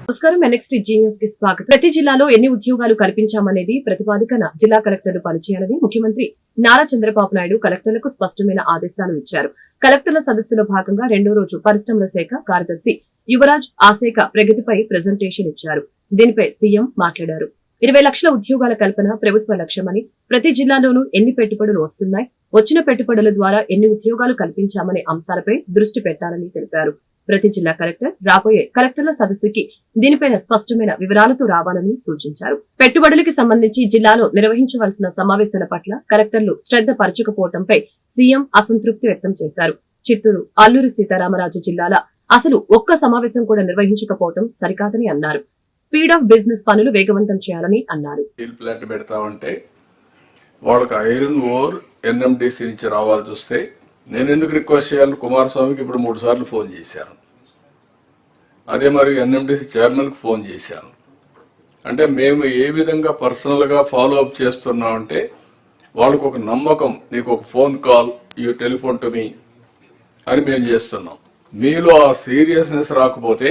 నమస్కారం. NXT news కి స్వాగతం. ప్రతి జిల్లాలో ఎన్ని ఉద్యోగాలు కల్పించామనేది ప్రతిపాదికన జిల్లా కలెక్టర్లు పనిచేయాలని ముఖ్యమంత్రి నారా చంద్రబాబు నాయుడు కలెక్టర్లకు స్పష్టమైన ఆదేశాలు ఇచ్చారు. కలెక్టర్ల సదస్సులో భాగంగా రెండో రోజు పరిశ్రమల శాఖ కార్యదర్శి యువరాజ్ ఆశాఖ ప్రగతిపై ప్రెజెంటేషన్ ఇచ్చారు. దీనిపై సీఎం మాట్లాడారు. 20 లక్షల ఉద్యోగాల కల్పన ప్రభుత్వ లక్ష్యమని, ప్రతి జిల్లాలోనూ ఎన్ని పెట్టుబడులు వస్తున్నాయి, వచ్చిన పెట్టుబడుల ద్వారా ఎన్ని ఉద్యోగాలు కల్పించామనే అంశాలపై దృష్టి పెట్టాలని తెలిపారు. ప్రతి జిల్లా కలెక్టర్ రాబోయే కలెక్టర్ల సదస్సుకి దీనిపైన స్పష్టమైన వివరాలతో రావాలని సూచించారు. పెట్టుబడులకి సంబంధించి జిల్లాలో నిర్వహించవలసిన సమావేశాల పట్ల కలెక్టర్లు శ్రద్ధ పరచకపోవడంపై సీఎం అసంతృప్తి వ్యక్తం చేశారు. చిత్తూరు, అల్లూరి సీతారామరాజు జిల్లాల అసలు ఒక్క సమావేశం కూడా నిర్వహించకపోవడం సరికాదని అన్నారు. స్పీడ్ ఆఫ్ బిజినెస్ పనులు వేగవంతం చేయాలని అన్నారు. వాళ్ళకి ఐరన్ ఓర్ NMDC నుంచి రావాల్సి వస్తే నేను ఎందుకు రిక్వెస్ట్ చేయాలి? కుమారస్వామికి ఇప్పుడు 3 సార్లు ఫోన్ చేశాను. అదే మరి NMDC చైర్మన్కి ఫోన్ చేశాను. అంటే మేము ఏ విధంగా పర్సనల్గా ఫాలో అప్ చేస్తున్నామంటే వాళ్ళకు ఒక నమ్మకం, నీకు ఒక phone call, you telephone to me అని మేము చేస్తున్నాం. మీలో ఆ సీరియస్నెస్ రాకపోతే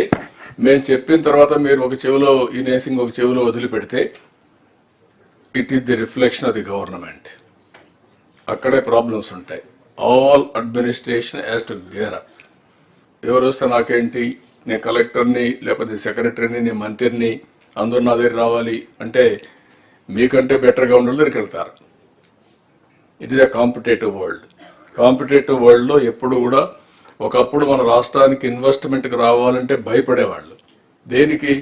మేము చెప్పిన తర్వాత మీరు ఒక చెవిలో ఈ నేసింగ్ ఒక చెవిలో వదిలిపెడితే it is the reflection of the government. అక్కడే ప్రాబ్లమ్స్ ఉంటాయి. All administration has to gear up. ఎవరు వస్తే నాకేంటి, నేను కలెక్టర్ని లేకపోతే సెక్రటరీని, నేను మంత్రిని, అందరూ నా దగ్గర రావాలి అంటే మీకంటే బెటర్గా ఉండాలి దగ్గరికి వెళ్తారు. It is a competitive world. Competitive వరల్డ్లో ఎప్పుడు కూడా ఒకప్పుడు మన రాష్ట్రానికి ఇన్వెస్ట్మెంట్కి రావాలంటే భయపడేవాళ్ళు. దేనికి?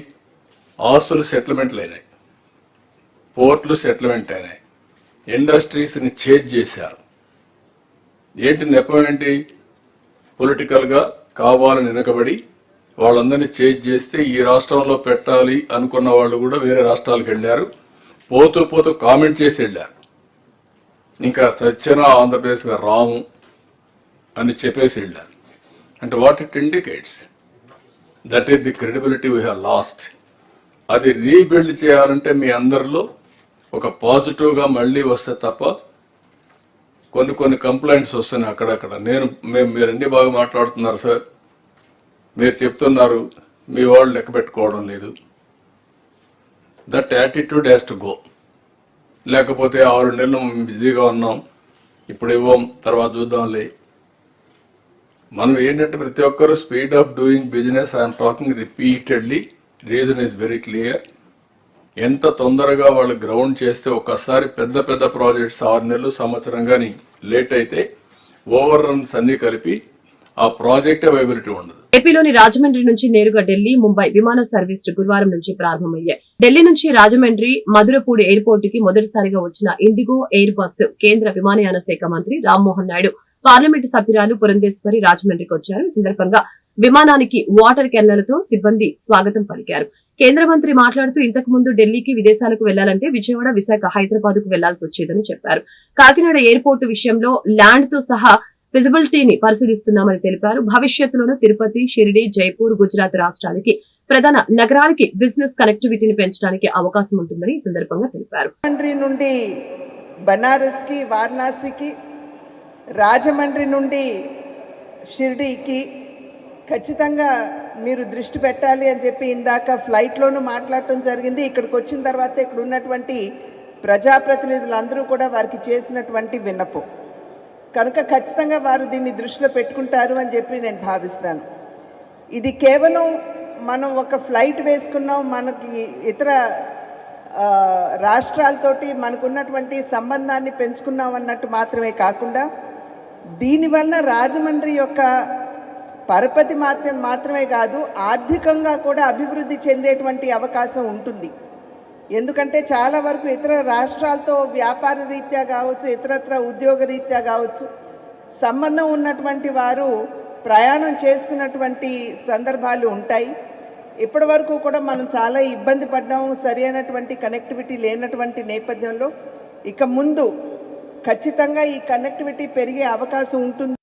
ఆస్తులు సెటిల్మెంట్లు అయినాయి, పోర్ట్లు సెటిల్మెంట్ అయినాయి, ఇండస్ట్రీస్ని చేంజ్ చేశారు. ఏంటి నెపం ఏంటి? పొలిటికల్గా కావాలని వెనకబడి వాళ్ళందరినీ చేంజ్ చేస్తే ఈ రాష్ట్రంలో పెట్టాలి అనుకున్న వాళ్ళు కూడా వేరే రాష్ట్రాలకు వెళ్ళారు. పోతూ పోతూ కామెంట్ చేసి వెళ్ళారు. ఇంకా సత్యన ఆంధ్రప్రదేశ్గా రాము అని చెప్పేసి వెళ్ళారు. అంటే what it indicates? That is the credibility we have lost. అది రీబిల్డ్ చేయాలంటే మీ అందరిలో ఒక పాజిటివ్గా మళ్ళీ వస్తే తప్ప కొన్ని కంప్లైంట్స్ వస్తున్నాయి అక్కడక్కడ. మీరు అన్ని బాగా మాట్లాడుతున్నారు సార్, మీరు చెప్తున్నారు, మీ వాళ్ళు లెక్క పెట్టుకోవడం లేదు. That attitude has to go. లేకపోతే 6 నెలలు బిజీగా ఉన్నాం, ఇప్పుడు ఇవ్వం, తర్వాత చూద్దాంలే. మనం ఏంటంటే ప్రతి ఒక్కరు speed of doing business, I'm talking repeatedly, reason is very clear. ఎంత తొందరగా వాళ్ళు గ్రౌండ్ చేస్తే ఒక్కసారి పెద్ద పెద్ద ప్రాజెక్ట్స్ 6 నెలలు సంవత్సరం కానీ లేట్ అయితే ఓవర్ రన్స్ అన్ని కలిపి ఆ ప్రాజెక్ట్ అవైలబిలిటీ ఉండదు. ఏపీలోని రాజమండ్రి నుంచి నేరుగా ఢిల్లీ, ముంబై విమాన సర్వీసులు గురువారం నుంచి ప్రారంభమయ్యాయి. ఢిల్లీ నుంచి రాజమండ్రి మధురపూడి ఎయిర్పోర్ట్ కి మొదటిసారిగా వచ్చిన ఇండిగో ఎయిర్ బస్సు కేంద్ర విమానయాన శాఖ మంత్రి రామ్మోహన్ నాయుడు, పార్లమెంటు సభ్యురాలు పురంధేశ్వరి రాజమండ్రికి వచ్చారు. ఈ సందర్భంగా విమానానికి వాటర్ కెన్లలతో సిబ్బంది స్వాగతం పలికారు. కేంద్ర మంత్రి మాట్లాడుతూ ఇంతకు ముందు ఢిల్లీకి విదేశాలకు వెళ్లాలంటే విజయవాడ, విశాఖ, హైదరాబాద్ కు వెళ్లాల్సి వచ్చేదని చెప్పారు. కాకినాడ ఎయిర్పోర్టు విషయంలో ల్యాండ్ తో సహా ఫిజిబిలిటీని పరిశీలిస్తున్నామని తెలిపారు. భవిష్యత్తులోనూ తిరుపతి, షిరిడి, జైపూర్, గుజరాత్ రాష్ట్రాలకి ప్రధాన నగరాలకి బిజినెస్ కనెక్టివిటీని పెంచడానికి అవకాశం ఉంటుందని ఈ సందర్భంగా తెలిపారు. నుండి బనారస్ కి, వారణాసికి, రాజమండ్రి నుండి షిరిడీకి ఖచ్చితంగా మీరు దృష్టి పెట్టాలి అని చెప్పి ఇందాక ఫ్లైట్లోనూ మాట్లాడటం జరిగింది. ఇక్కడికి వచ్చిన తర్వాత ఇక్కడ ఉన్నటువంటి ప్రజాప్రతినిధులందరూ కూడా వారికి చేసినటువంటి విన్నపం కనుక ఖచ్చితంగా వారు దీన్ని దృష్టిలో పెట్టుకుంటారు అని చెప్పి నేను భావిస్తాను. ఇది కేవలం మనం ఒక ఫ్లైట్ వేసుకున్నాం, మనకి ఇతర రాష్ట్రాలతోటి మనకున్నటువంటి సంబంధాన్ని పెంచుకున్నాం అన్నట్టు మాత్రమే కాకుండా దీనివల్ల రాజమండ్రి యొక్క పరపతి మాత్రమే కాదు, ఆర్థికంగా కూడా అభివృద్ధి చెందేటువంటి అవకాశం ఉంటుంది. ఎందుకంటే చాలా వరకు ఇతర రాష్ట్రాలతో వ్యాపార రీత్యా కావచ్చు, ఇతరత్ర ఉద్యోగ రీత్యా కావచ్చు, సంబంధం ఉన్నటువంటి వారు ప్రయాణం చేస్తున్నటువంటి సందర్భాలు ఉంటాయి. ఇప్పటి వరకు కూడా మనం చాలా ఇబ్బంది పడ్డాము, సరి అయినటువంటి కనెక్టివిటీ లేనటువంటి నేపథ్యంలో ఇక ముందు ఖచ్చితంగా ఈ కనెక్టివిటీ పెరిగే అవకాశం ఉంటుంది.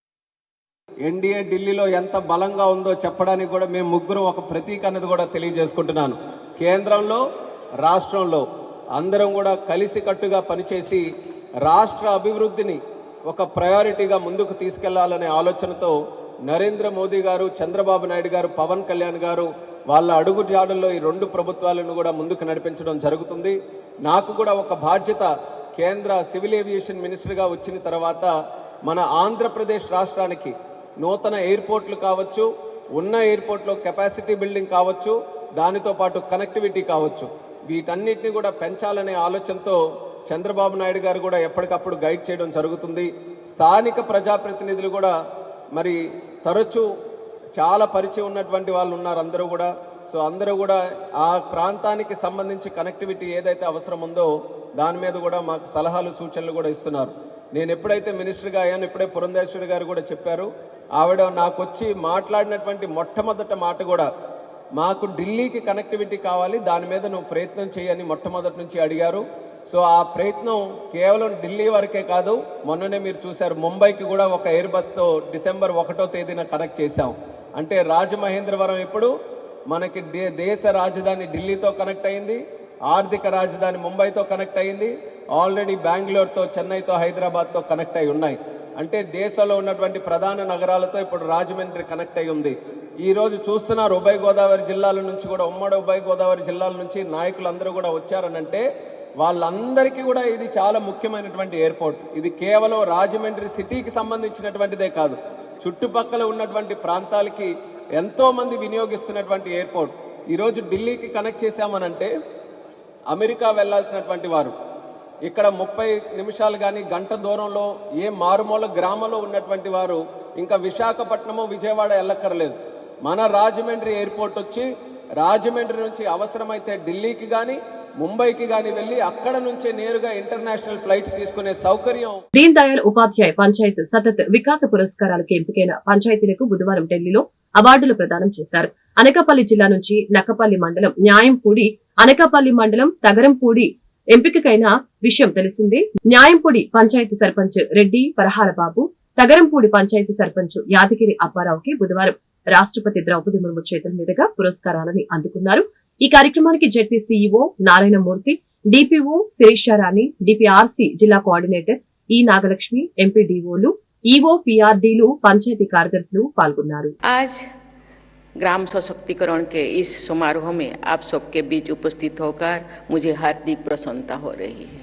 ఎన్డీఏ ఢిల్లీలో ఎంత బలంగా ఉందో చెప్పడానికి కూడా మేము ముగ్గురు ఒక ప్రతీక అనేది కూడా తెలియజేసుకుంటున్నాను. కేంద్రంలో, రాష్ట్రంలో అందరం కూడా కలిసికట్టుగా పనిచేసి రాష్ట్ర అభివృద్ధిని ఒక ప్రయారిటీగా ముందుకు తీసుకెళ్లాలనే ఆలోచనతో నరేంద్ర మోదీ గారు, చంద్రబాబు నాయుడు గారు, పవన్ కళ్యాణ్ గారు వాళ్ళ అడుగు జాడల్లో ఈ రెండు ప్రభుత్వాలను కూడా ముందుకు నడిపించడం జరుగుతుంది. నాకు కూడా ఒక బాధ్యత, కేంద్ర సివిల్ ఏవియేషన్ మినిస్టర్గా వచ్చిన తర్వాత మన ఆంధ్రప్రదేశ్ రాష్ట్రానికి నూతన ఎయిర్పోర్ట్లు కావచ్చు, ఉన్న ఎయిర్పోర్ట్లో కెపాసిటీ బిల్డింగ్ కావచ్చు, దానితో పాటు కనెక్టివిటీ కావచ్చు, వీటన్నిటిని కూడా పెంచాలనే ఆలోచనతో చంద్రబాబు నాయుడు గారు కూడా ఎప్పటికప్పుడు గైడ్ చేయడం జరుగుతుంది. స్థానిక ప్రజాప్రతినిధులు కూడా మరి తరచూ చాలా పరిచయం ఉన్నటువంటి వాళ్ళు ఉన్నారు అందరూ కూడా. సో అందరూ కూడా ఆ ప్రాంతానికి సంబంధించి కనెక్టివిటీ ఏదైతే అవసరం ఉందో దాని మీద కూడా మాకు సలహాలు సూచనలు కూడా ఇస్తున్నారు. నేను ఎప్పుడైతే మినిస్టర్గా అయ్యాను, ఇప్పుడే పురంధేశ్వరి గారు కూడా చెప్పారు, ఆవిడ నాకు వచ్చి మాట్లాడినటువంటి మొట్టమొదటి మాట కూడా మాకు ఢిల్లీకి కనెక్టివిటీ కావాలి, దాని మీద నువ్వు ప్రయత్నం చేయని మొట్టమొదటి నుంచి అడిగారు. సో ఆ ప్రయత్నం కేవలం ఢిల్లీ వరకే కాదు, మొన్ననే మీరు చూశారు ముంబైకి కూడా ఒక ఎయిర్ బస్తో డిసెంబర్ 1వ తేదీన కనెక్ట్ చేశాం. అంటే రాజమహేంద్రవరం ఇప్పుడు మనకి దేశ రాజధాని ఢిల్లీతో కనెక్ట్ అయింది, ఆర్థిక రాజధాని ముంబైతో కనెక్ట్ అయింది, ఆల్రెడీ బెంగళూరుతో, చెన్నైతో, హైదరాబాద్తో కనెక్ట్ అయి ఉన్నాయి. అంటే దేశంలో ఉన్నటువంటి ప్రధాన నగరాలతో ఇప్పుడు రాజమండ్రి కనెక్ట్ అయి ఉంది. ఈరోజు చూస్తున్నారు ఉభయ గోదావరి జిల్లాల నుంచి కూడా, ఉమ్మడి ఉభయ గోదావరి జిల్లాల నుంచి నాయకులందరూ కూడా వచ్చారనంటే వాళ్ళందరికీ కూడా ఇది చాలా ముఖ్యమైనటువంటి ఎయిర్పోర్ట్. ఇది కేవలం రాజమండ్రి సిటీకి సంబంధించినటువంటిదే కాదు, చుట్టుపక్కల ఉన్నటువంటి ప్రాంతాలకి ఎంతోమంది వినియోగిస్తున్నటువంటి ఎయిర్పోర్ట్. ఈరోజు ఢిల్లీకి కనెక్ట్ చేశామనంటే అమెరికా వెళ్లాల్సినటువంటి వారు ఇక్కడ 30 నిమిషాలు కానీ గంట దూరంలో ఏ మారుమూల గ్రామంలో ఉన్నటువంటి వారు ఇంకా విశాఖపట్నము, విజయవాడ వెళ్ళక్కర్లేదు. మన రాజమండ్రి ఎయిర్పోర్ట్ వచ్చి రాజమండ్రి నుంచి అవసరమైతే ఢిల్లీకి కానీ ముంబైకి గాని వెళ్లి అక్కడ నుంచే నేరుగా ఇంటర్నేషనల్ ఫ్లైట్స్ తీసుకునే సౌకర్యం. దీన్ దయాళ్ ఉపాధ్యాయ పంచాయత్ సతత్ వికాస పురస్కారాలకు ఎంపికైన పంచాయతీలకు బుధవారం ఢిల్లీలో అవార్డులు ప్రదానం చేశారు. అనకాపల్లి జిల్లా నుంచి నక్కపల్లి మండలం న్యాయంపూడి, అనకాపల్లి మండలం తగరంపూడి ఎంపికైన విషయం తెలిసిందే. న్యాయంపూడి పంచాయతీ సర్పంచ్ రెడ్డి పరహాల బాబు, తగరంపూడి పంచాయతీ సర్పంచ్ యాదగిరి అప్పారావుకి బుధవారం రాష్ట్రపతి ద్రౌపది ముర్ము చేతుల మీదుగా పురస్కారాలని అందుకున్నారు. ఈ కార్యక్రమానికి ZP CEO Narayanamurthy, DPO Sirisharani, డిపిఆర్సీ జిల్లా కోఆర్డినేటర్ ఈ నాగలక్ష్మి, ఎంపీడీఓలు, ఈఓ, పీఆర్డీలు, పంచాయతీ కార్యదర్శులు పాల్గొన్నారు. आज ग्राम सशक्तिकरण के इस समारोह में आप सबके बीच उपस्थित होकर मुझे हार्दिक प्रसन्नता हो रही है।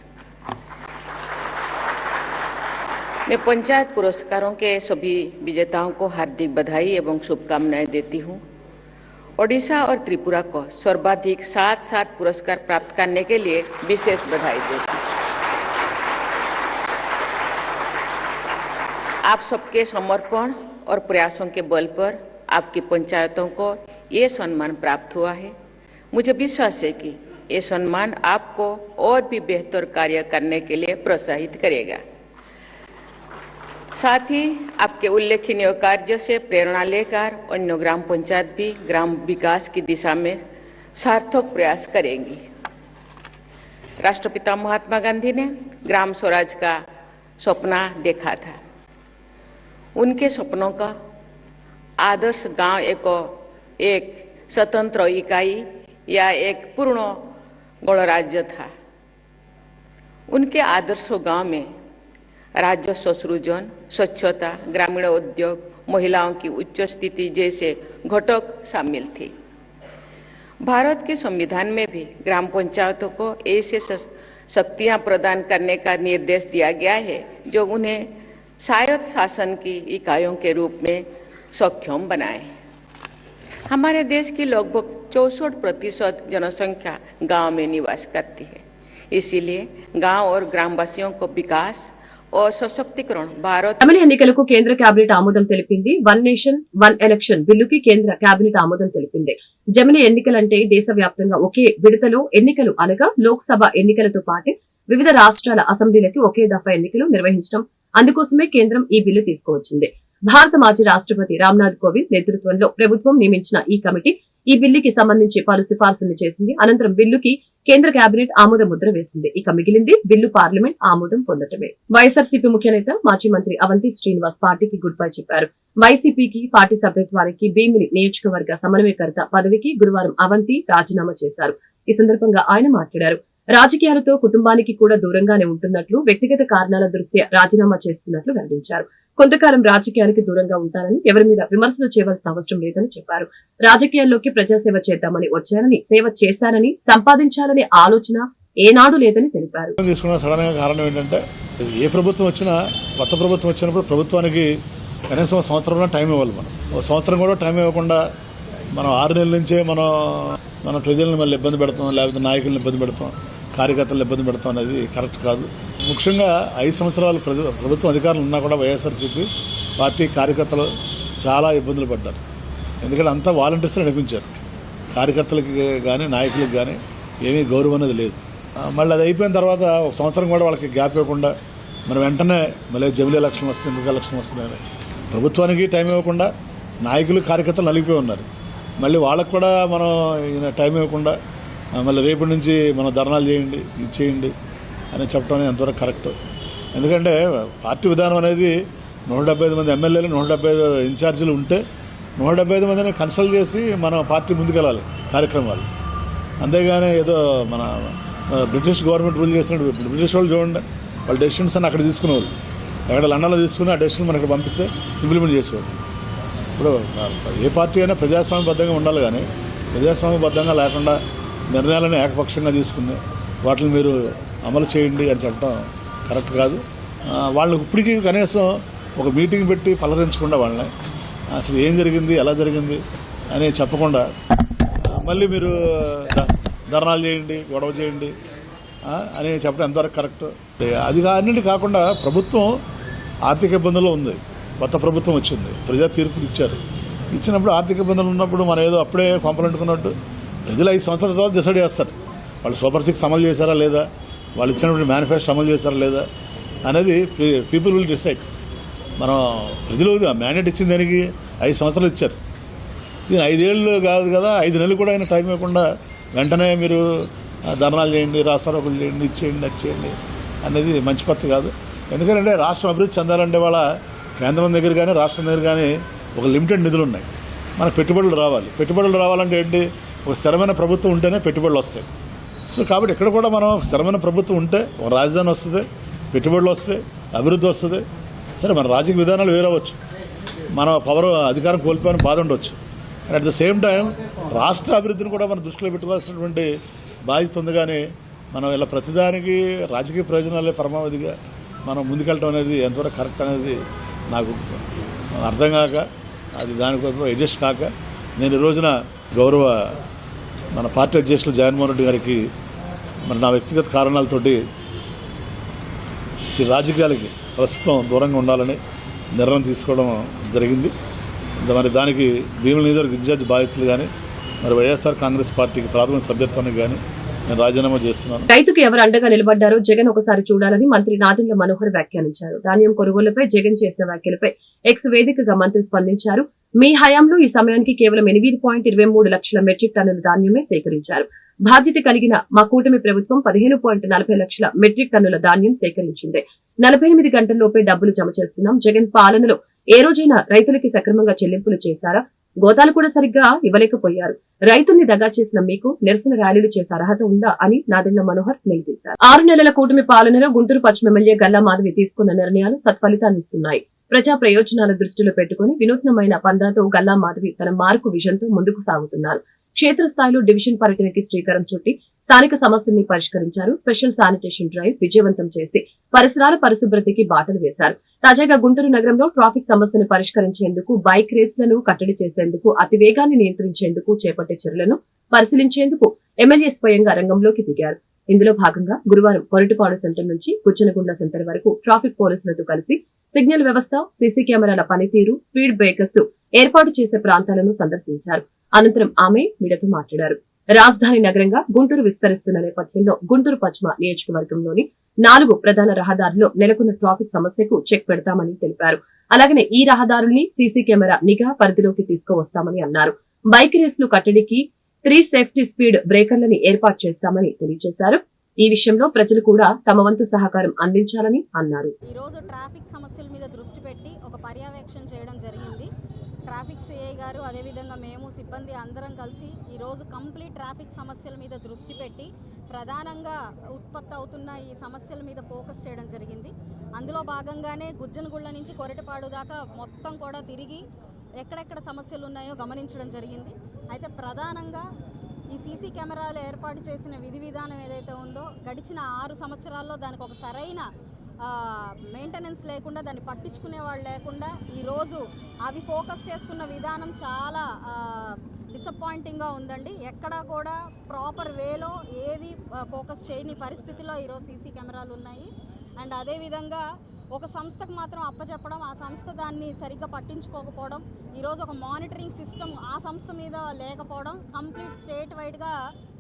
मैं पंचायत पुरस्कारों के सभी विजेताओं को हार्दिक बधाई एवं शुभकामनाएं देती हूं। ओडिशा और त्रिपुरा को सर्वाधिक 7 पुरस्कार प्राप्त करने के लिए विशेष बधाई देती हूं। आप सबके समर्पण और प्रयासों के बल पर आपकी पंचायतों को ये सम्मान प्राप्त हुआ है। मुझे विश्वास है कि ये सम्मान आपको और भी बेहतर कार्य करने के लिए प्रोत्साहित करेगा। साथ ही आपके उल्लेखनीय कार्य से प्रेरणा लेकर अन्य ग्राम पंचायत भी ग्राम विकास की दिशा में सार्थक प्रयास करेंगी। राष्ट्रपिता महात्मा गांधी ने ग्राम स्वराज का सपना देखा था। उनके सपनों का आदर्श गांव एक स्वतंत्र इकाई या एक पूर्ण गणराज्य था। उनके आदर्शों गांव में राजस्व सृजन, स्वच्छता, ग्रामीण उद्योग, महिलाओं की उच्च स्थिति जैसे घटक शामिल थे। भारत के संविधान में भी ग्राम पंचायतों को ऐसे शक्तियां प्रदान करने का निर्देश दिया गया है जो उन्हें स्वायत्त शासन की इकाइयों के रूप में सक्षम बनाए। हमारे देश की लगभग 64% जनसंख्या गांव में निवास करती है। इसीलिए गांव और ग्रामवासियों को विकास और सशक्तिकरण भारत ఎమ్మెల్యే ఎన్నికలకు కేంద్ర కేబినెట్ ఆమోదం తెలిపింది. 1 నేషన్ 1 ఎలక్షన్ బిల్లుకి కేంద్ర కేబినెట్ ఆమోదం తెలిపింది. జమిలీ ఎన్నికలంటే దేశవ్యాప్తంగా ఒకే విడతలో ఎన్నికలు అనగా లోక్సభ ఎన్నికలతో పాటు వివిధ రాష్ట్రాల అసెంబ్లీలకి ఒకే దఫా ఎన్నికలు నిర్వహించడం. అందుకోసమే కేంద్రం ఈ బిల్లు తీసుకువచ్చింది. భారత మాజీ రాష్ట్రపతి రామ్నాథ్ కోవింద్ నేతృత్వంలో ప్రభుత్వం నియమించిన ఈ కమిటీ ఈ బిల్లుకి సంబంధించి పలు సిఫార్సులు చేసింది. అనంతరం బిల్లుకి కేంద్ర కేబినెట్ ఆమోద ముద్ర వేసింది. ఇక మిగిలింది బిల్లు పార్లమెంట్ ఆమోదం పొందటమే. వైఎస్ఆర్సీపీ ముఖ్య నేత మాజీ మంత్రి అవంతి శ్రీనివాస్ పార్టీకి గుడ్ బై చెప్పారు. వైసీపీకి పార్టీ సభ్యత్వానికి భీమిలి నియోజకవర్గ సమన్వయకర్త పదవికి గురువారం అవంతి రాజీనామా చేశారు. ఈ సందర్భంగా ఆయన మాట్లాడారు. రాజకీయాలతో కుటుంబానికి కూడా దూరంగానే ఉంటున్నట్లు, వ్యక్తిగత కారణాల దృష్ట్యా రాజీనామా చేస్తున్నట్లు వెల్లడించారు. కొంతకాలం రాజకీయానికి దూరంగా ఉంటానని, ఎవరి మీద విమర్శలు చేయవలసిన అవసరం లేదని చెప్పారు. రాజకీయాల్లోకి ప్రజాసేవ చేద్దామని వచ్చానని, సేవ చేశానని, సంపాదించాలనే ఆలోచన ఏనాడు లేదని తెలిపారు. తీసుకున్న సడన్ గా కారణం ఏంటంటే, ఏ ప్రభుత్వం వచ్చినా, కొత్త ప్రభుత్వం వచ్చినప్పుడు ప్రభుత్వానికి కనీసం సంవత్సరం టైం ఇవ్వాలి. మనం ఒక సంవత్సరం కూడా టైం ఇవ్వకుండా మనం 6 నెలల నుంచే మన ప్రజలను మళ్ళీ ఇబ్బంది పెడతాం, లేకపోతే నాయకులను ఇబ్బంది పెడతాం, కార్యకర్తలను ఇబ్బంది పెడతాం అనేది కరెక్ట్ కాదు. ముఖ్యంగా 5 సంవత్సరాలు ప్రభుత్వం అధికారులు ఉన్నా కూడా వైఎస్ఆర్సీపీ పార్టీ కార్యకర్తలు చాలా ఇబ్బందులు పడ్డారు. ఎందుకంటే అంతా వాలంటీర్స్ నడిపించారు. కార్యకర్తలకి కానీ నాయకులకు కానీ ఏమీ గౌరవం అనేది లేదు. మళ్ళీ అది అయిపోయిన తర్వాత ఒక సంవత్సరం కూడా వాళ్ళకి గ్యాప్ ఇవ్వకుండా మనం వెంటనే మళ్ళీ జమిలీ ఎలక్షన్ వస్తుంది, ఎంపిక ఎలక్షన్ వస్తున్నాయి. ప్రభుత్వానికి టైం ఇవ్వకుండా నాయకులు కార్యకర్తలు నలిగిపోయి ఉన్నారు. మళ్ళీ వాళ్ళకు కూడా మనం టైం ఇవ్వకుండా మళ్ళీ రేపటి నుంచి మనం ధర్నాలు చేయండి, ఇది చేయండి అని చెప్పడం అనేది ఎంతవరకు కరెక్ట్. ఎందుకంటే పార్టీ విధానం అనేది 175 మంది ఎమ్మెల్యేలు, 175 ఇన్ఛార్జీలు ఉంటే 175 మందిని కన్సల్ట్ చేసి మన పార్టీ ముందుకెళ్ళాలి కార్యక్రమాలు. అంతేగాని ఏదో మన బ్రిటిష్ గవర్నమెంట్ రూల్ చేసినట్టు బ్రిటిష్ వాళ్ళు చూడండి, వాళ్ళ డెసిషన్స్ అని అక్కడ తీసుకునేవాళ్ళు. ఎక్కడ లండన్లో తీసుకుని ఆ డెసిషన్ మన ఇక్కడ పంపిస్తే ఇంప్లిమెంట్ చేసేవాళ్ళు. ఇప్పుడు ఏ పార్టీ అయినా ప్రజాస్వామ్యబద్ధంగా ఉండాలి, కానీ ప్రజాస్వామ్యబద్ధంగా లేకుండా నిర్ణయాలను ఏకపక్షంగా తీసుకుని వాటిని మీరు అమలు చేయండి అని చెప్పడం కరెక్ట్ కాదు. వాళ్ళకి ఇప్పటికీ కనీసం ఒక మీటింగ్ పెట్టి పలకరించకుండా వాళ్ళని అసలు ఏం జరిగింది, ఎలా జరిగింది అని చెప్పకుండా మళ్ళీ మీరు ధర్నాలు చేయండి, గొడవ చేయండి అని చెప్పడం ఎంతవరకు కరెక్ట్. అది అన్నింటి కాకుండా ప్రభుత్వం ఆర్థిక ఇబ్బందుల్లో ఉంది. కొత్త ప్రభుత్వం వచ్చింది, ప్రజా తీర్పులు ఇచ్చినప్పుడు ఆర్థిక ఇబ్బందులు ఉన్నప్పుడు మనం ఏదో అప్పుడే కొంపలంటుకున్నట్టు ప్రజలు 5 సంవత్సరాల తర్వాత డిసైడ్ చేస్తారు. వాళ్ళు సూపర్ 6 అమలు చేశారా లేదా, వాళ్ళు ఇచ్చినటువంటి మేనిఫెస్టో అమలు చేశారా లేదా అనేది పీపుల్ విల్ డిసైడ్. మనం ప్రజలు మ్యాండేట్ ఇచ్చిన దానికి 5 సంవత్సరాలు ఇచ్చారు. దీని 5 ఏళ్ళు కాదు కదా, 5 నెలలు కూడా అయినా టైం ఇవ్వకుండా వెంటనే మీరు ధర్నాలు చేయండి, రాస్తారోకులు చేయండి, ఇచ్చేయండి, వచ్చేయండి అనేది మంచి పద్ధతి కాదు. ఎందుకంటే రాష్ట్రం అభివృద్ధి చెందాలంటే వాళ్ళ కేంద్రం దగ్గర కానీ రాష్ట్రం దగ్గర కానీ ఒక లిమిటెడ్ నిధులు ఉన్నాయి. మనకు పెట్టుబడులు రావాలి. పెట్టుబడులు రావాలంటే ఏంటి, ఒక స్థిరమైన ప్రభుత్వం ఉంటేనే పెట్టుబడులు వస్తాయి. సో కాబట్టి ఇక్కడ కూడా మనం స్థిరమైన ప్రభుత్వం ఉంటే ఒక రాజధాని వస్తుంది, పెట్టుబడులు వస్తాయి, అభివృద్ధి వస్తుంది. సరే మన రాజకీయ విధానాలు వేరవచ్చు, మన అధికారం కోల్పోయిన బాధ ఉండొచ్చు. అట్ ద సేమ్ టైం రాష్ట్ర అభివృద్ధిని కూడా మనం దృష్టిలో పెట్టుకోవాల్సినటువంటి బాధ్యత ఉంది. కానీ మనం ఇలా ప్రతిదానికి రాజకీయ ప్రయోజనాలే పరమావధిగా మనం ముందుకెళ్ళటం అనేది ఎంతవరకు కరెక్ట్ అనేది నాకు అర్థం కాక, అది దానికోసం అడ్జస్ట్ కాక నేను ఈ రోజున గౌరవ మన పార్టీ అధ్యక్షులు జగన్మోహన్ రెడ్డి గారికి మరి నా వ్యక్తిగత కారణాలతోటి ఈ రాజకీయాలకి ప్రస్తుతం దూరంగా ఉండాలని నిర్ణయం తీసుకోవడం జరిగింది. మరి దానికి భీముల నియోజకవర్గ ఇన్ఛార్జ్ బాధ్యతలు కానీ మరి వైఎస్ఆర్ కాంగ్రెస్ పార్టీకి ప్రాథమిక సభ్యత్వానికి కానీ నేను రాజీనామా చేస్తున్నాను. రైతుకు ఎవరు అండగా నిలబడ్డారో జగన్ ఒకసారి చూడాలని మంత్రి నాదెండ్ల మనోహర్ వ్యాఖ్యానించారు. ధాన్యం కొనుగోలుపై జగన్ చేసిన వ్యాఖ్యలపై ఎక్స్ వేదికగా మంత్రి స్పందించారు. మీ హయాంలో ఈ సమయానికి కేవలం 8.23 లక్షల మెట్రిక్ టన్నుల ధాన్యమే సేకరించారు. బాధ్యత కలిగిన మా కూటమి ప్రభుత్వం 15.40 లక్షల మెట్రిక్ టన్నుల ధాన్యం సేకరించింది. 48 గంటల్లోపే డబ్బులు జమ చేస్తున్నాం. జగన్ పాలనలో ఏ రోజైనా రైతులకి సక్రమంగా చెల్లింపులు చేశారా? గోతాలు కూడా సరిగ్గా ఇవ్వలేకపోయారు. రైతుల్ని దగా చేసిన మీకు నిరసన ర్యాలీలు చేసే అర్హత ఉందా అని నాదెండ్ల మనోహర్ నిలదీశారు. 6 నెలల కూటమి పాలనలో గుంటూరు పశ్చిమ ఎమ్మెల్యే గల్లా మాధవి తీసుకున్న నిర్ణయాలు సత్ఫలితాన్నిస్తున్నాయి. ప్రజా ప్రయోజనాల దృష్టిలో పెట్టుకుని వినూత్నమైన పందాతో గల్లా మాధవి తన మార్కు విజన్తో ముందుకు సాగుతున్నారు. క్షేత్రస్థాయిలో డివిజన్ పర్యటనకి శ్రీకారం చుట్టి స్థానిక సమస్యల్ని పరిష్కరించారు. స్పెషల్ శానిటేషన్ డ్రైవ్ విజయవంతం చేసి పరిసరాల పరిశుభ్రతకి బాటలు వేశారు. తాజాగా గుంటూరు నగరంలో ట్రాఫిక్ సమస్యను పరిష్కరించేందుకు, బైక్ రేస్లను కట్టడి చేసేందుకు, అతివేగాన్ని నియంత్రించేందుకు చేపట్టే చర్యలను పరిశీలించేందుకు ఎమ్మెల్యే స్వయంగా రంగంలోకి దిగారు. ఇందులో భాగంగా గురువారం కొరటిపాడు సెంటర్ నుంచి గుచ్చనగుండ్ల సెంటర్ వరకు ట్రాఫిక్ పోలీసులతో కలిసి సిగ్నల్ వ్యవస్థ, సీసీ కెమెరాల పనితీరు, స్పీడ్ బ్రేకర్స్ ఏర్పాటు చేసే ప్రాంతాలను సందర్శించారు. అనంతరం ఆమె మీడియాతో మాట్లాడారు. రాజధాని నగరంగా గుంటూరు విస్తరిస్తున్న నేపథ్యంలో గుంటూరు పశ్చిమ నియోజకవర్గంలోని 4 ప్రధాన రహదారుల్లో నెలకొన్న ట్రాఫిక్ సమస్యకు చెక్ పెడతామని తెలిపారు. అలాగనే ఈ రహదారుల్ని సీసీ కెమెరా నిఘా పరిధిలోకి తీసుకువస్తామని అన్నారు. బైక్ రేసులు కట్టడికి 3 సేఫ్టీ స్పీడ్ బ్రేకర్లని ఏర్పాటు చేస్తామని తెలియజేశారు. ఈ విషయంలో ప్రజలు కూడా తమ వంతు సహకారం అందించాలని అన్నారు. ఈ రోజు ట్రాఫిక్ సమస్యల మీద దృష్టి పెట్టి ఒక పర్యవేక్షణ చేయడం జరిగింది. ట్రాఫిక్ సిఐ గారు అదేవిధంగా మేము సిబ్బంది అందరం కలిసి ఈరోజు కంప్లీట్ ట్రాఫిక్ సమస్యల మీద దృష్టి పెట్టి ప్రధానంగా ఉత్పత్తి అవుతున్న ఈ సమస్యల మీద ఫోకస్ చేయడం జరిగింది. అందులో భాగంగానే గుజ్జనగుళ్ళ నుంచి కొరటపాడు దాకా మొత్తం కూడా తిరిగి ఎక్కడెక్కడ సమస్యలు ఉన్నాయో గమనించడం జరిగింది. అయితే ప్రధానంగా ఈ సీసీ కెమెరాలు ఏర్పాటు చేసిన విధి విధానం ఏదైతే ఉందో గడిచిన 6 సంవత్సరాల్లో దానికి ఒక సరైన మెయింటెనెన్స్ లేకుండా, దాన్ని పట్టించుకునే వాళ్ళు లేకుండా ఈరోజు అవి ఫోకస్ చేస్తున్న విధానం చాలా డిసప్పాయింటింగ్గా ఉందండి. ఎక్కడా కూడా ప్రాపర్ వేలో ఏది ఫోకస్ చేయని పరిస్థితిలో ఈరోజు సీసీ కెమెరాలు ఉన్నాయి. అండ్ అదేవిధంగా ఒక సంస్థకు మాత్రం అప్పచెప్పడం, ఆ సంస్థ దాన్ని సరిగ్గా పట్టించుకోకపోవడం, ఈరోజు ఒక మానిటరింగ్ సిస్టమ్ ఆ సంస్థ మీద లేకపోవడం, కంప్లీట్ స్టేట్ వైడ్గా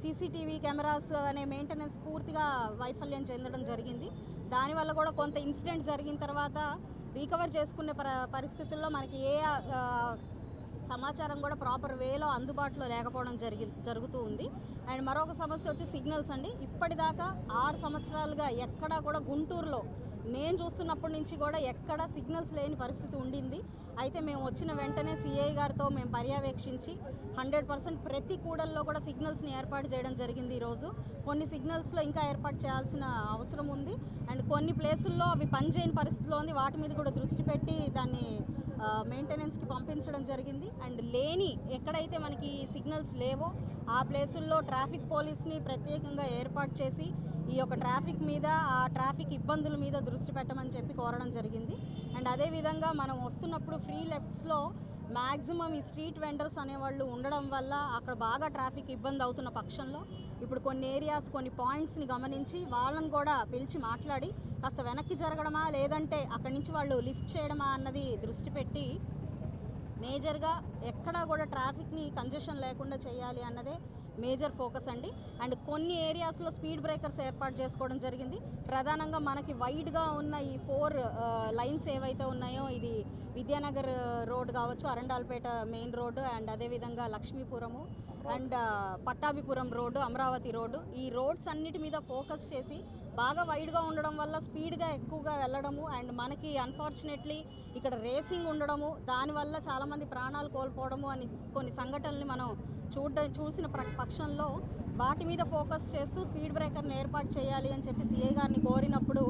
సీసీటీవీ కెమెరాస్ అనే మెయింటెనెన్స్ పూర్తిగా వైఫల్యం చెందడం జరిగింది. దానివల్ల కూడా కొంత ఇన్సిడెంట్ జరిగిన తర్వాత రికవర్ చేసుకునే పరిస్థితుల్లో మనకి ఏ సమాచారం కూడా ప్రాపర్ వేలో అందుబాటులో లేకపోవడం జరుగుతూ ఉంది. అండ్ మరొక సమస్య వచ్చి సిగ్నల్స్ అండి. ఇప్పటిదాకా 6 సంవత్సరాలుగా ఎక్కడా కూడా గుంటూరులో నేను చూస్తున్నప్పటి నుంచి కూడా ఎక్కడ సిగ్నల్స్ లేని పరిస్థితి ఉండింది. అయితే మేము వచ్చిన వెంటనే సిఐ గారితో మేము పర్యవేక్షించి 100% ప్రతి కూడల్లో కూడా సిగ్నల్స్ని ఏర్పాటు చేయడం జరిగింది. ఈరోజు కొన్ని సిగ్నల్స్లో ఇంకా ఏర్పాటు చేయాల్సిన అవసరం ఉంది. అండ్ కొన్ని ప్లేసుల్లో అవి పనిచేయని పరిస్థితిలో ఉంది. వాటి మీద కూడా దృష్టి పెట్టి దాన్ని మెయింటెనెన్స్కి పంపించడం జరిగింది. అండ్ లేని ఎక్కడైతే మనకి సిగ్నల్స్ లేవో ఆ ప్లేసుల్లో ట్రాఫిక్ పోలీస్ని ప్రత్యేకంగా ఏర్పాటు చేసి ఈ యొక్క ట్రాఫిక్ మీద, ఆ ట్రాఫిక్ ఇబ్బందుల మీద దృష్టి పెట్టమని చెప్పి కోరడం జరిగింది. అండ్ అదేవిధంగా మనం వస్తున్నప్పుడు ఫ్రీ లెఫ్ట్స్లో మ్యాక్సిమం ఈ స్ట్రీట్ వెండర్స్ అనేవాళ్ళు ఉండడం వల్ల అక్కడ బాగా ట్రాఫిక్ ఇబ్బంది అవుతున్న పక్షంలో ఇప్పుడు కొన్ని ఏరియాస్, కొన్ని పాయింట్స్ని గమనించి వాళ్ళని కూడా పిలిచి మాట్లాడి కాస్త వెనక్కి జరగడమా లేదంటే అక్కడి నుంచి వాళ్ళు లిఫ్ట్ చేయడమా అన్నది దృష్టి పెట్టి మేజర్గా ఎక్కడా కూడా ట్రాఫిక్ని కంజెషన్ లేకుండా చేయాలి అన్నదే మేజర్ ఫోకస్ అండి. అండ్ కొన్ని ఏరియాస్లో స్పీడ్ బ్రేకర్స్ ఏర్పాటు చేసుకోవడం జరిగింది. ప్రధానంగా మనకి వైడ్గా ఉన్న ఈ 4 లైన్స్ ఏవైతే ఉన్నాయో, ఇది విద్యానగర్ రోడ్ కావచ్చు, అరండాల్పేట మెయిన్ రోడ్డు, అండ్ అదేవిధంగా Lakshmipuram and Pattabhipuram road, Amaravati road, ఈ రోడ్స్ అన్నిటి మీద ఫోకస్ చేసి బాగా వైడ్గా ఉండడం వల్ల స్పీడ్గా ఎక్కువగా వెళ్ళడము, అండ్ మనకి అన్ఫార్చునేట్లీ ఇక్కడ రేసింగ్ ఉండడము, దానివల్ల చాలామంది ప్రాణాలు కోల్పోవడము అని కొన్ని సంఘటనల్ని మనం చూసిన పక్షంలో వాటి మీద ఫోకస్ చేస్తూ స్పీడ్ బ్రేకర్ని ఏర్పాటు చేయాలి అని చెప్పి సిఐ గారిని కోరినప్పుడు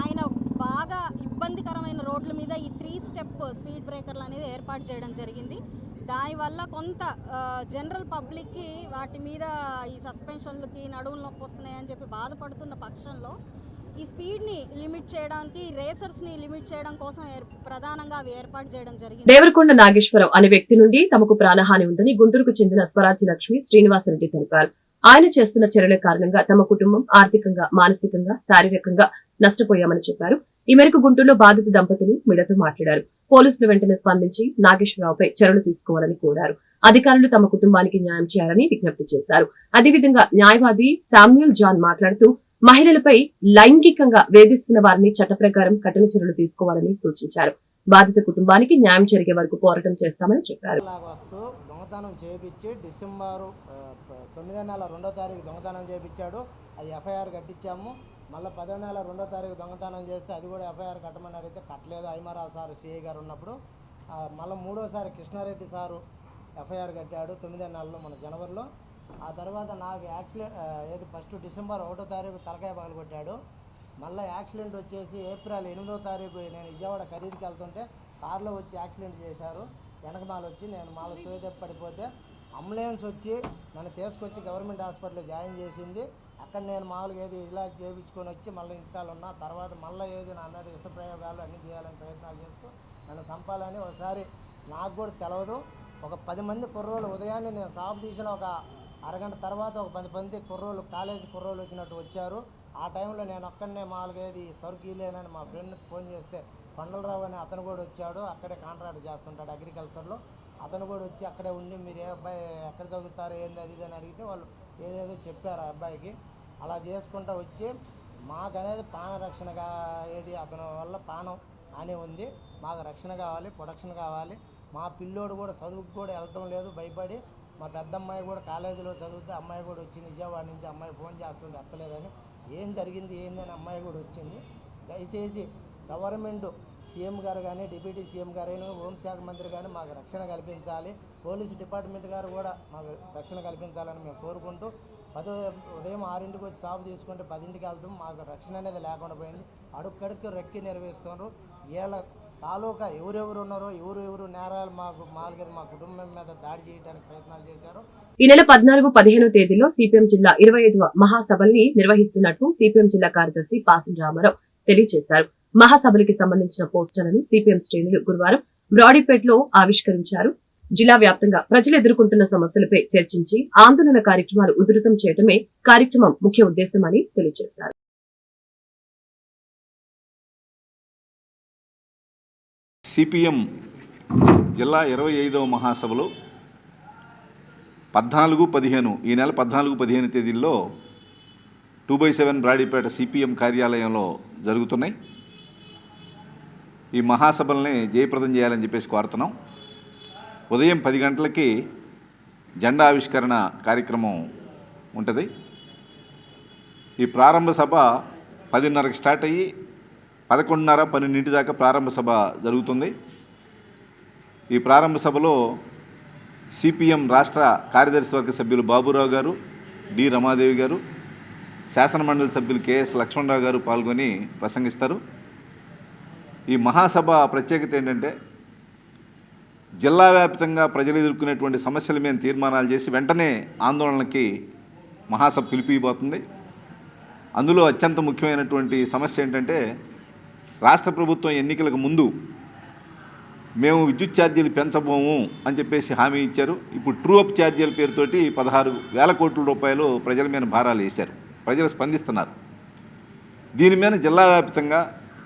ఆయన బాగా ఇబ్బందికరమైన రోడ్ల మీద ఈ 3 స్టెప్ స్పీడ్ బ్రేకర్లు అనేది ఏర్పాటు చేయడం జరిగింది. దానివల్ల కొంత జనరల్ పబ్లిక్కి వాటి మీద ఈ సస్పెన్షన్లకి నడువులు నొప్పి వస్తున్నాయని చెప్పి బాధపడుతున్న పక్షంలో ఈ స్పీడ్ని లిమిట్ చేయడానికి, రేసర్స్ని లిమిట్ చేయడం కోసం ప్రధానంగా అవి ఏర్పాటు చేయడం జరిగింది. దేవరకొండ నాగేశ్వరరావు అనే వ్యక్తి నుండి తమకు ప్రాణహాని ఉందని గుంటూరుకు చెందిన స్వరాజ్య లక్ష్మి శ్రీనివాసరెడ్డి తెలిపారు. ఆయన చేస్తున్న చర్యల కారణంగా తమ కుటుంబం ఆర్థికంగా, మానసికంగా, శారీరకంగా నష్టపోయామని చెప్పారు. ఈ మేరకు గుంటూరులో బాధిత దంపతులు మీడియాతో మాట్లాడారు. పోలీసులు వెంటనే స్పందించి నాగేశ్వరరావుపై చర్యలు తీసుకోవాలని కోరారు. అధికారులు తమ కుటుంబానికి న్యాయం చేయాలని విజ్ఞప్తి చేశారు. అదేవిధంగా న్యాయవాది శామ్యూల్ జాన్ మాట్లాడుతూ మహిళలపై లైంగికంగా వేధిస్తున్న వారిని చట్ట ప్రకారం కఠిన చర్యలు తీసుకోవాలని సూచించారు. బాధిత కుటుంబానికి న్యాయం జరిగే వరకు పోరాటం చేస్తామని చెప్పారు. దొంగతనం చేయించి డిసెంబర్ 9వ నెల 2వ తారీఖు దొంగతనం చేయించాడు. అది ఎఫ్ఐఆర్ కట్టించాము. మళ్ళీ 10వ నెల 2వ తారీఖు దొంగతనం చేస్తే అది కూడా ఎఫ్ఐఆర్ కట్టమని అడిగితే కట్టలేదు. ఐమారావు సార్ సిఐ గారు ఉన్నప్పుడు. మళ్ళీ 3వసారి కృష్ణారెడ్డి సారు ఎఫ్ఐఆర్ కట్టాడు 9వ నెలలో, మన జనవరిలో. ఆ తర్వాత నాకు యాక్సిడెంట్ ఫస్ట్ డిసెంబర్ 1వ తారీఖు తలకాయ పగలు కొట్టాడు. మళ్ళీ యాక్సిడెంట్ వచ్చేసి ఏప్రిల్ 8వ తారీఖు నేను విజయవాడ ఖరీదుకి వెళ్తుంటే కారులో వచ్చి యాక్సిడెంట్ చేశారు. వెనకమాల వచ్చి నేను మాల సోయదెప్ప పడిపోతే అంబులెన్స్ వచ్చి నన్ను తీసుకొచ్చి గవర్నమెంట్ హాస్పిటల్లో జాయిన్ చేసింది. అక్కడ నేను మామూలుగా ఏది ఇలా చేయించుకొని వచ్చి మళ్ళీ ఇంటికాలు ఉన్నా. తర్వాత మళ్ళీ ఏది నా మీద విష ప్రయోగాలు అన్నీ చేయాలని ప్రయత్నాలు చేస్తూ నన్ను చంపాలని ఒకసారి నాకు కూడా తెలవదు. ఒక 10 మంది కుర్రోళ్ళు ఉదయాన్నే నేను షాపు తీసిన ఒక అరగంట తర్వాత ఒక 10 మంది కుర్రోళ్ళు, కాలేజీ కుర్రోళ్ళు వచ్చినట్టు వచ్చారు. ఆ టైంలో నేను ఒక్కడనే మామూలుగా ఏది సరుకు ఇల్లేనని మా ఫ్రెండ్కి ఫోన్ చేస్తే కొండలరావు అని అతను కూడా వచ్చాడు. అక్కడే కాంట్రాక్ట్ చేస్తుంటాడు అగ్రికల్చర్లో. అతను కూడా వచ్చి అక్కడే ఉండి మీరు ఏ అబ్బాయి ఎక్కడ చదువుతారు ఏంది అది ఇది అని అడిగితే వాళ్ళు ఏదేదో చెప్పారు ఆ అబ్బాయికి. అలా చేసుకుంటూ వచ్చి మాకనేది ప్రాణ రక్షణగా ఏది అతని వల్ల ప్రాణం అని ఉంది. మాకు రక్షణ కావాలి, ప్రొటెక్షన్ కావాలి. మా పిల్లోడు కూడా చదువుకు కూడా వెళ్ళటం లేదు భయపడి. మా పెద్ద అమ్మాయి కూడా కాలేజీలో చదివితే అమ్మాయి కూడా వచ్చింది విజయవాడ నుంచి. అమ్మాయి ఫోన్ చేస్తుంటే ఎత్తలేదని ఏం జరిగింది ఏందని అమ్మాయి కూడా వచ్చింది. దయచేసి గవర్నమెంట్ సీఎం గారు కానీ డిప్యూటీ సీఎం గారు కానీ హోంశాఖ మంత్రి కానీ మాకు రక్షణ కల్పించాలి, పోలీసు డిపార్ట్మెంట్ గారు కూడా మాకు రక్షణ కల్పించాలని మేము కోరుకుంటూ ఉదయం 6ంటికి వచ్చి షాపు తీసుకుంటే 10ంటికి వెళ్తాం. మాకు రక్షణ అనేది లేకుండా పోయింది. అడుక్కడికి రెక్కి నెరవేరుస్తున్నారు. వీళ్ళ తాలూకా ఎవరెవరు ఉన్నారో ఎవరు నేరాలు మా కుటుంబం మీద దాడి చేయడానికి ప్రయత్నాలు చేశారు. ఈ నెల 14-15 తేదీలో సిపిఎం జిల్లా 25వ మహాసభల్ని నిర్వహిస్తున్నట్లు సిపిఎం జిల్లా కార్యదర్శి పాసం రామారావు తెలియజేశారు. మహాసభలకి సంబంధించిన పోస్టర్లను సిపిఎం శ్రేణులు గురువారం బ్రాడీపేటలో ఆవిష్కరించారు. జిల్లా వ్యాప్తంగా ప్రజలు ఎదుర్కొంటున్న సమస్యలపై చర్చించి ఆందోళన కార్యక్రమాలు ఉధృతం చేయడమే కార్యక్రమం ముఖ్య ఉద్దేశమని తెలియజేశారు. సిపిఎం జిల్లా 25వ మహాసభలో 14-15 ఈ నెల 14-15 తేదీల్లో 2/7 బ్రాడీపేట సిపిఎం కార్యాలయంలో జరుగుతున్నాయి. ఈ మహాసభల్ని జయప్రదం చేయాలని చెప్పేసి కోరుతున్నాం. ఉదయం 10 గంటలకి జెండా ఆవిష్కరణ కార్యక్రమం ఉంటుంది. ఈ ప్రారంభ సభ 10:30కి స్టార్ట్ అయ్యి 11:30-12 దాకా ప్రారంభ సభ జరుగుతుంది. ఈ ప్రారంభ సభలో సిపిఎం రాష్ట్ర కార్యదర్శి వర్గ సభ్యులు బాబురావు గారు, డి రమాదేవి గారు, శాసనమండలి సభ్యులు కెఎస్ లక్ష్మణరావు గారు పాల్గొని ప్రసంగిస్తారు. ఈ మహాసభ ప్రత్యేకత ఏంటంటే జిల్లా వ్యాప్తంగా ప్రజలు ఎదుర్కొనేటువంటి సమస్యల మీద తీర్మానాలు చేసి వెంటనే ఆందోళనకి మహాసభ పిలిపిపోతుంది. అందులో అత్యంత ముఖ్యమైనటువంటి సమస్య ఏంటంటే రాష్ట్ర ప్రభుత్వం ఎన్నికలకు ముందు మేము విద్యుత్ ఛార్జీలు పెంచబోము అని చెప్పేసి హామీ ఇచ్చారు. ఇప్పుడు ట్రూ అప్ ఛార్జీల పేరుతోటి 16,000 కోట్ల రూపాయలు ప్రజల మీద భారాలు వేశారు. ప్రజలు స్పందిస్తున్నారు. దీని మీద జిల్లా వ్యాప్తంగా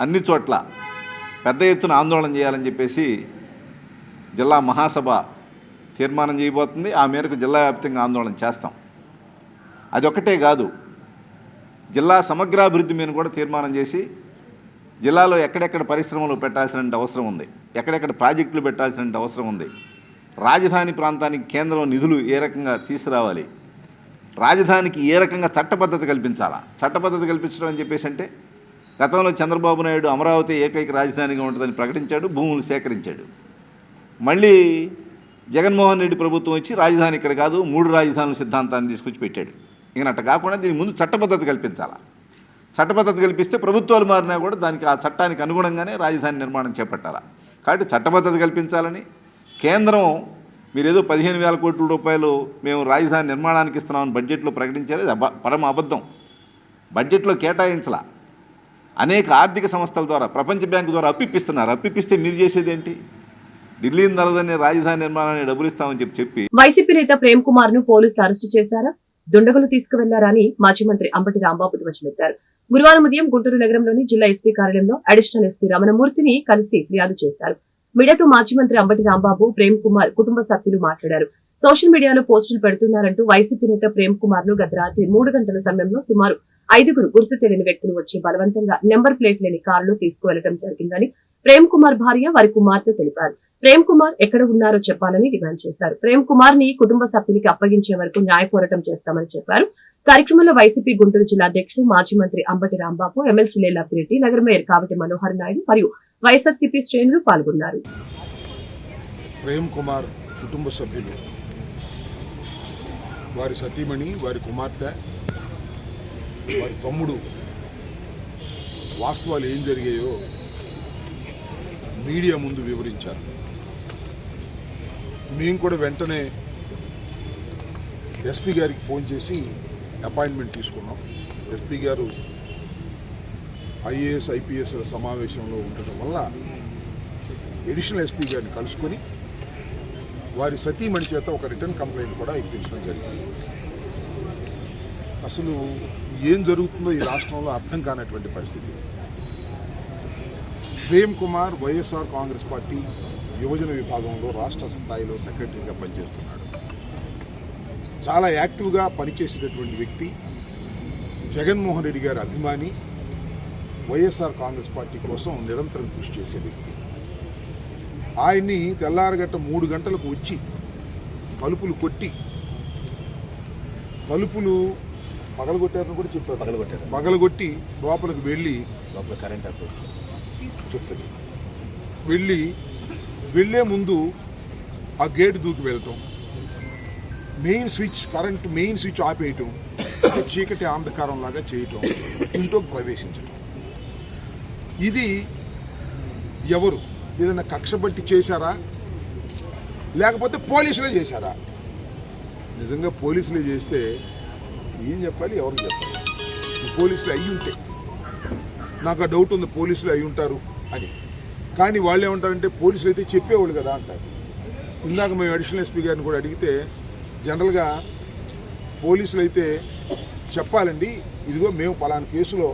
అన్ని చోట్ల పెద్ద ఎత్తున ఆందోళన చేయాలని చెప్పేసి జిల్లా మహాసభ తీర్మానం చేయబోతుంది. ఆ మేరకు జిల్లా వ్యాప్తంగా ఆందోళన చేస్తాం. అదొక్కటే కాదు, జిల్లా సమగ్రాభివృద్ధి మీద కూడా తీర్మానం చేసి జిల్లాలో ఎక్కడెక్కడ పరిశ్రమలు పెట్టాల్సిన అవసరం ఉంది, ఎక్కడెక్కడ ప్రాజెక్టులు పెట్టాల్సిన అవసరం ఉంది, రాజధాని ప్రాంతానికి కేంద్రం నిధులు ఏ రకంగా తీసుకురావాలి, రాజధానికి ఏ రకంగా చట్టబద్ధత కల్పించాలా. చట్టబద్ధత కల్పించడం అని చెప్పేసి అంటే గతంలో చంద్రబాబు నాయుడు అమరావతి ఏకైక రాజధానిగా ఉంటుందని ప్రకటించాడు, భూములు సేకరించాడు. మళ్ళీ జగన్మోహన్ రెడ్డి ప్రభుత్వం వచ్చి రాజధాని ఇక్కడ కాదు 3 రాజధానుల సిద్ధాంతాన్ని తీసుకొచ్చి పెట్టాడు. ఇక కాకుండా దీని ముందు చట్టబద్ధత కల్పించాలా. చట్టబద్ధత కల్పిస్తే ప్రభుత్వాలు మారినా కూడా దానికి ఆ చట్టానికి అనుగుణంగానే రాజధాని నిర్మాణం చేపట్టాలా. కాబట్టి చట్టబద్ధత కల్పించాలని కేంద్రం మీరేదో 15,000 కోట్ల రూపాయలు మేము రాజధాని నిర్మాణానికి ఇస్తున్నామని బడ్జెట్లో ప్రకటించారు. పరమ అబద్ధం. బడ్జెట్లో కేటాయించలా. అనేక ఆర్థిక సంస్థల ద్వారా, ప్రపంచ బ్యాంకు ద్వారా అప్పిస్తున్నారు. అప్పిస్తే మీరు చేసేది ఏంటి? ఢిల్లీ నరదని రాజధాని నిర్మాణాన్ని డబ్బులు ఇస్తామని చెప్పి వైసీపీ నేత ప్రేమ్ కుమార్ ను పోలీసులు అరెస్టు చేశారా, దుండగులు తీసుకువెళ్లారా అని మాజీ మంత్రి అంబటి రాంబాబు ధ్వజమెత్తారు. గురువారం ఉదయం గుంటూరు నగరంలోని జిల్లా ఎస్పీ కార్యాలయంలో అడిషనల్ ఎస్పీ రమణమూర్తిని కలిసి ఫిర్యాదు చేశారు. మీడియాతో మాజీ మంత్రి అంబటి రాంబాబు, ప్రేమ్ కుమార్ కుటుంబ సభ్యులు మాట్లాడారు. సోషల్ మీడియాలో పోస్టులు పెడుతున్నారంటూ వైసీపీ నేత ప్రేమ్ కుమార్ ను గత రాత్రి 3 గంటల సమయంలో సుమారు 5 గుర్తు తెలియని వ్యక్తులు వచ్చి బలవంతంగా నెంబర్ ప్లేట్ లేని కారులో తీసుకువెళ్లడం జరిగిందని ప్రేమ్ కుమార్ భార్య, వారి కుమార్తె తెలిపారు. ప్రేమ్ కుమార్ ఎక్కడ ఉన్నారో చెప్పాలని డిమాండ్ చేశారు. ప్రేమ్ కుమార్ ని కుటుంబ సభ్యులకి అప్పగించే వరకు న్యాయ పోరాటం చేస్తామని చెప్పారు. కార్యక్రమంలో వైసీపీ గుంటూరు జిల్లా అధ్యక్షులు మాజీ మంత్రి అంబటి రాంబాబు, ఎమ్మెల్సీ లేలాపిరెడ్డి, నగర మేయర్ కావటి మనోహర్ నాయుడు మరియు వైఎస్ఆర్సీపీ శ్రేణులు పాల్గొన్నారు. ప్రేమ్ కుమార్ కుటుంబ సభ్యులు, వారి సతీమణి, వారి కుమార్తె, వారి తమ్ముడు వాస్తవాలు ఏం జరిగాయో మీడియా ముందు వివరించారు. మేము కూడా వెంటనే ఎస్పీ గారికి ఫోన్ చేసి అపాయింట్మెంట్ తీసుకున్నాం. ఎస్పీ గారు ఐఏఎస్ ఐపీఎస్ల సమావేశంలో ఉండటం వల్ల అడిషనల్ ఎస్పీ గారిని కలుసుకొని వారి సతీమణి చేత ఒక రిటర్న్ కంప్లైంట్ కూడా ఇప్పించడం జరిగింది. అసలు ఏం జరుగుతుందో ఈ రాష్ట్రంలో అర్థం కానటువంటి పరిస్థితి. ప్రేమ్ కుమార్ వైఎస్ఆర్ కాంగ్రెస్ పార్టీ యువజన విభాగంలో రాష్ట్ర స్థాయిలో సెక్రటరీగా పనిచేస్తున్నాడు. చాలా యాక్టివ్గా పనిచేసేటటువంటి వ్యక్తి, జగన్మోహన్ రెడ్డి గారి అభిమాని, వైఎస్ఆర్ కాంగ్రెస్ పార్టీ కోసం నిరంతరం కృషి చేసే వ్యక్తి. ఆయన్ని తెల్లారగట్ట 3 గంటలకు వచ్చి తలుపులు కొట్టి, తలుపులు పగలగొట్టారని కూడా చెప్పారు, పగలగొట్టి లోపలికి వెళ్ళి కరెంట్ అఫైర్స్ చెప్తుంది వెళ్ళే ముందు ఆ గేట్ దూకి వెళ్తాం, మెయిన్ స్విచ్ ఆపేయటం, చీకటి అంధకారం లాగా చేయటం, ఇంట్లోకి ప్రవేశించడం. ఇది ఎవరు ఏదైనా కక్ష బట్టి చేశారా లేకపోతే పోలీసులే చేశారా? నిజంగా పోలీసులే చేస్తే ఏం చెప్పాలి, ఎవరికి చెప్పాలి? పోలీసులు అయ్యి ఉంటే నాకు ఆ డౌట్ ఉంది, పోలీసులు అయి ఉంటారు అని. కానీ వాళ్ళు ఏమంటారంటే పోలీసులు అయితే చెప్పేవాళ్ళు కదా అంటారు. ఇందాక మేము అడిషనల్ ఎస్పీ గారిని కూడా అడిగితే జనరల్గా పోలీసులు అయితే చెప్పాలండి, ఇదిగో మేము పలానా కేసులో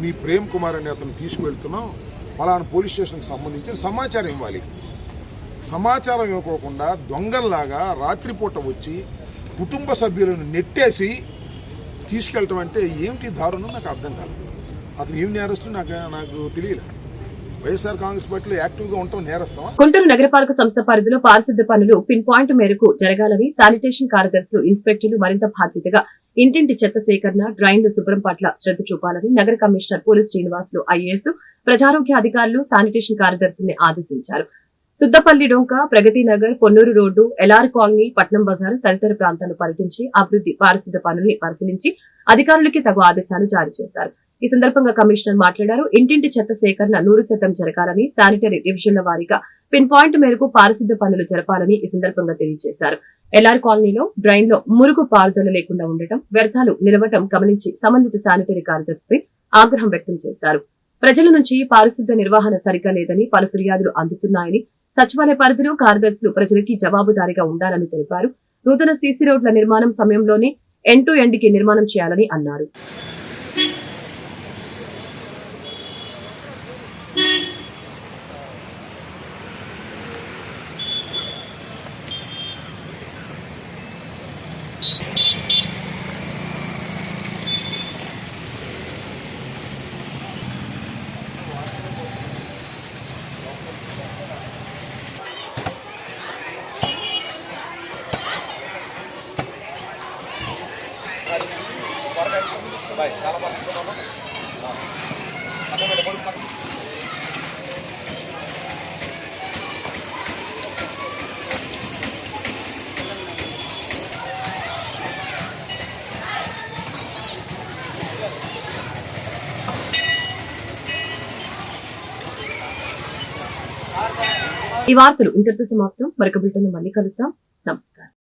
మీ ప్రేమ్ కుమార్ అనే అతను తీసుకువెళ్తున్నాం, పలానా పోలీస్ స్టేషన్కి సంబంధించిన సమాచారం ఇవ్వాలి. సమాచారం ఇవ్వకోకుండా దొంగల్లాగా రాత్రిపూట వచ్చి కుటుంబ సభ్యులను నెట్టేసి తీసుకెళ్ళటం అంటే ఏమిటి దారుణం నాకు అర్థం కాదు. అతను ఏం నేరస్తున్నా నాకు తెలియలేదు. వైఎస్ఆర్ కాంగ్రెస్ పార్టీలో యాక్టివ్గా ఉండటం నేరస్తామా? గుంటూరు నగరపాలక సంస్థ పరిధిలో పారిశుద్ధ్య పనులు పిన్ పాయింట్ మేరకు జరగాలని శానిటేషన్ కార్యదర్శులు, ఇన్స్పెక్టర్లు మరింత బాధ్యతగా ఇంటింటి చెత్త సేకరణ, డ్రైన్లు శుభ్రం పట్ల శ్రద్ధ చూపాలని నగర కమిషనర్ పోలీస్ శ్రీనివాసులు ఐఏఎస్, ప్రజారోగ్య అధికారులు, శానిటేషన్ కార్యదర్శుల్ని ఆదేశించారు. సుద్దపల్లి డొంక, Pragati Nagar, Ponnur road, LR colony, Patnam Bazar తదితర ప్రాంతాలను పర్యటించి అభివృద్ది, పారిశుద్ధ్య పనుల్ని పరిశీలించి అధికారులకి తగు ఆదేశాలు జారీ చేశారు. ఈ సందర్భంగా కమిషనర్ మాట్లాడారు. ఇంటింటి చెత్త సేకరణ 100% జరగాలని, శానిటరీ డివిజన్ల వారీగా పిన్ పాయింట్ మేరకు పారిశుద్ధ్య పనులు జరపాలని ఈ సందర్భంగా తెలియజేశారు. ఎల్ఆర్ కాలనీలో డ్రైన్లో మురుగు పారుదల లేకుండా ఉండటం, వ్యర్థాలు నిలవటం గమనించి సంబంధిత శానిటరీ కార్యదర్శిపై ఆగ్రహం వ్యక్తం చేశారు. ప్రజల నుంచి పారిశుద్ధ్య నిర్వహణ సరిగా లేదని పలు ఫిర్యాదులు అందుతున్నాయని, సచివాలయ పరిధిలో కార్యదర్శులు ప్రజలకి జవాబుదారీగా ఉండాలని తెలిపారు. నూతన సీసీ రోడ్ల నిర్మాణం సమయంలోనే ఎండ్ టు ఎండ్ కి నిర్మాణం చేయాలని అన్నారు. ఈ వార్తలు ఇంతటితో సమాప్తం. మరొక బులెటిన్ మళ్ళీ కలుద్దాం. నమస్కారం.